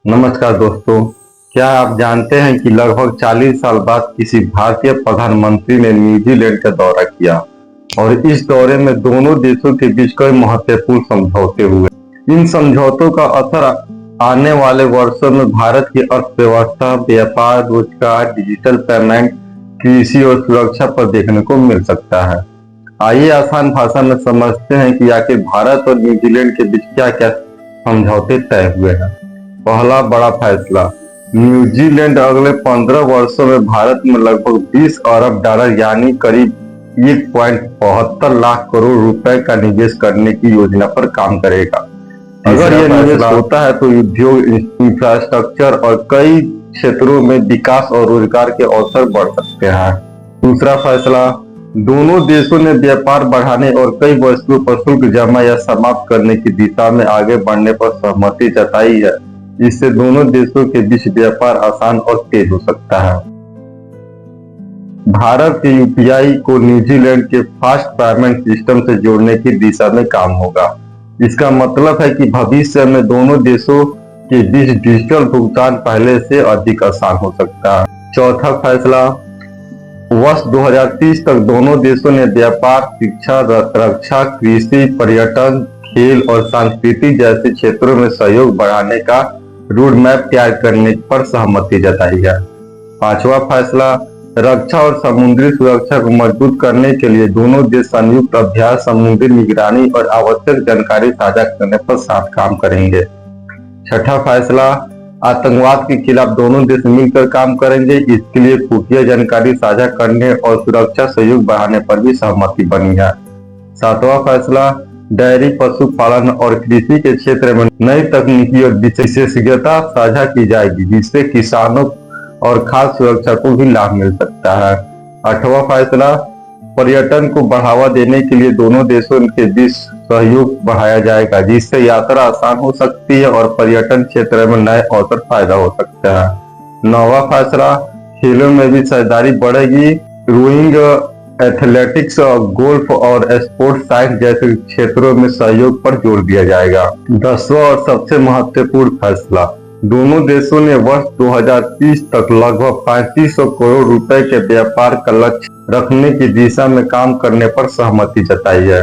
नमस्कार दोस्तों। क्या आप जानते हैं कि लगभग 40 साल बाद किसी भारतीय प्रधानमंत्री ने न्यूजीलैंड का दौरा किया और इस दौरे में दोनों देशों के बीच कई महत्वपूर्ण समझौते हुए। इन समझौतों का असर आने वाले वर्षों में भारत की अर्थव्यवस्था, व्यापार, रोजगार, डिजिटल पेमेंट, कृषि और सुरक्षा पर देखने को मिल सकता है। आइए आसान भाषा में समझते हैं कि आखिर भारत और न्यूजीलैंड के बीच क्या क्या समझौते तय हुए हैं। पहला बड़ा फैसला, न्यूजीलैंड अगले 15 वर्षों में भारत में लगभग 20 अरब डॉलर यानी करीब 1.72 लाख करोड़ रुपए का निवेश करने की योजना पर काम करेगा। अगर यह निवेश होता है तो उद्योग, इंफ्रास्ट्रक्चर और कई क्षेत्रों में विकास और रोजगार के अवसर बढ़ सकते हैं। दूसरा फैसला, दोनों देशों ने व्यापार बढ़ाने और कई वस्तुओं पर शुल्क जमा या समाप्त करने की दिशा में आगे बढ़ने पर सहमति जताई है। इससे दोनों देशों के बीच व्यापार आसान और तेज हो सकता है। भारत के यूपीआई को न्यूजीलैंड के फास्ट पेमेंट सिस्टम से जोड़ने की दिशा में काम होगा। इसका मतलब है कि भविष्य में दोनों देशों के बीच डिजिटल भुगतान पहले से अधिक आसान हो सकता है। चौथा फैसला, वर्ष 2030 तक दोनों देशों ने व्यापार, शिक्षा, रक्षा, कृषि, पर्यटन, खेल और संस्कृति जैसे क्षेत्रों में सहयोग बढ़ाने का रोड मैप तैयार करने पर सहमति जताई है। पांचवा फैसला, रक्षा और समुद्री सुरक्षा को मजबूत करने के लिए दोनों देश संयुक्त अभ्यास, समुद्री निगरानी और आवश्यक जानकारी साझा करने पर साथ काम करेंगे। छठा फैसला, आतंकवाद के खिलाफ दोनों देश मिलकर काम करेंगे। इसके लिए खुफिया जानकारी साझा करने और सुरक्षा सहयोग बढ़ाने पर भी सहमति बनी है। सातवां फैसला, डेयरी, पशुपालन और कृषि के क्षेत्र में नई तकनीकी और विशेषज्ञता साझा की जाएगी, जिससे किसानों और खाद्य सुरक्षा को भी लाभ मिल सकता है। आठवां फैसला, पर्यटन को बढ़ावा देने के लिए दोनों देशों के बीच सहयोग बढ़ाया जाएगा, जिससे यात्रा आसान हो सकती है और पर्यटन क्षेत्र में नए अवसर पैदा हो सकता है। नौवां फैसला, खेलों में भी साझेदारी बढ़ेगी। रोइंग, एथलेटिक्स, गोल्फ और स्पोर्ट्स साइंस जैसे क्षेत्रों में सहयोग पर जोर दिया जाएगा। 10वां और सबसे महत्वपूर्ण फैसला, दोनों देशों ने वर्ष 2030 तक लगभग 3500 करोड़ रुपए के व्यापार का लक्ष्य रखने की दिशा में काम करने पर सहमति जताई है।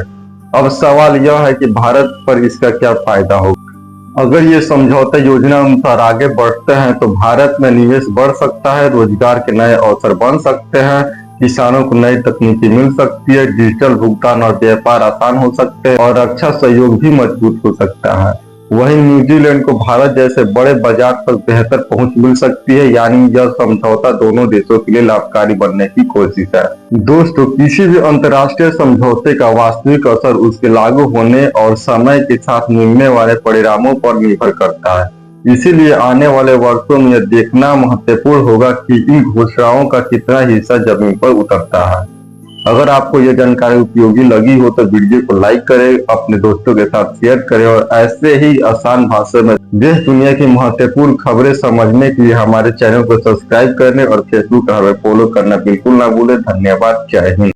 अब सवाल यह है कि भारत पर इसका क्या फायदा होगा। अगर ये समझौता योजना अनुसार आगे बढ़ते हैं तो भारत में निवेश बढ़ सकता है, रोजगार के नए अवसर बन सकते हैं, किसानों को नई तकनीकी मिल सकती है, डिजिटल भुगतान और व्यापार आसान हो सकते हैं और रक्षा सहयोग भी मजबूत हो सकता है। वहीं न्यूजीलैंड को भारत जैसे बड़े बाजार तक बेहतर पहुंच मिल सकती है। यानी यह समझौता दोनों देशों के लिए लाभकारी बनने की कोशिश है। दोस्तों, किसी भी अंतर्राष्ट्रीय समझौते का वास्तविक असर उसके लागू होने और समय के साथ मिलने वाले परिणामों पर निर्भर करता है। इसीलिए आने वाले वर्षों में यह देखना महत्वपूर्ण होगा कि इन घोषणाओं का कितना हिस्सा जमीन पर उतरता है। अगर आपको यह जानकारी उपयोगी लगी हो तो वीडियो को लाइक करें, अपने दोस्तों के साथ शेयर करें और ऐसे ही आसान भाषा में देश दुनिया की महत्वपूर्ण खबरें समझने के लिए हमारे चैनल को सब्सक्राइब करें और फेसबुक पर हमें फॉलो करना बिल्कुल ना भूलें। धन्यवाद। जय हिंद।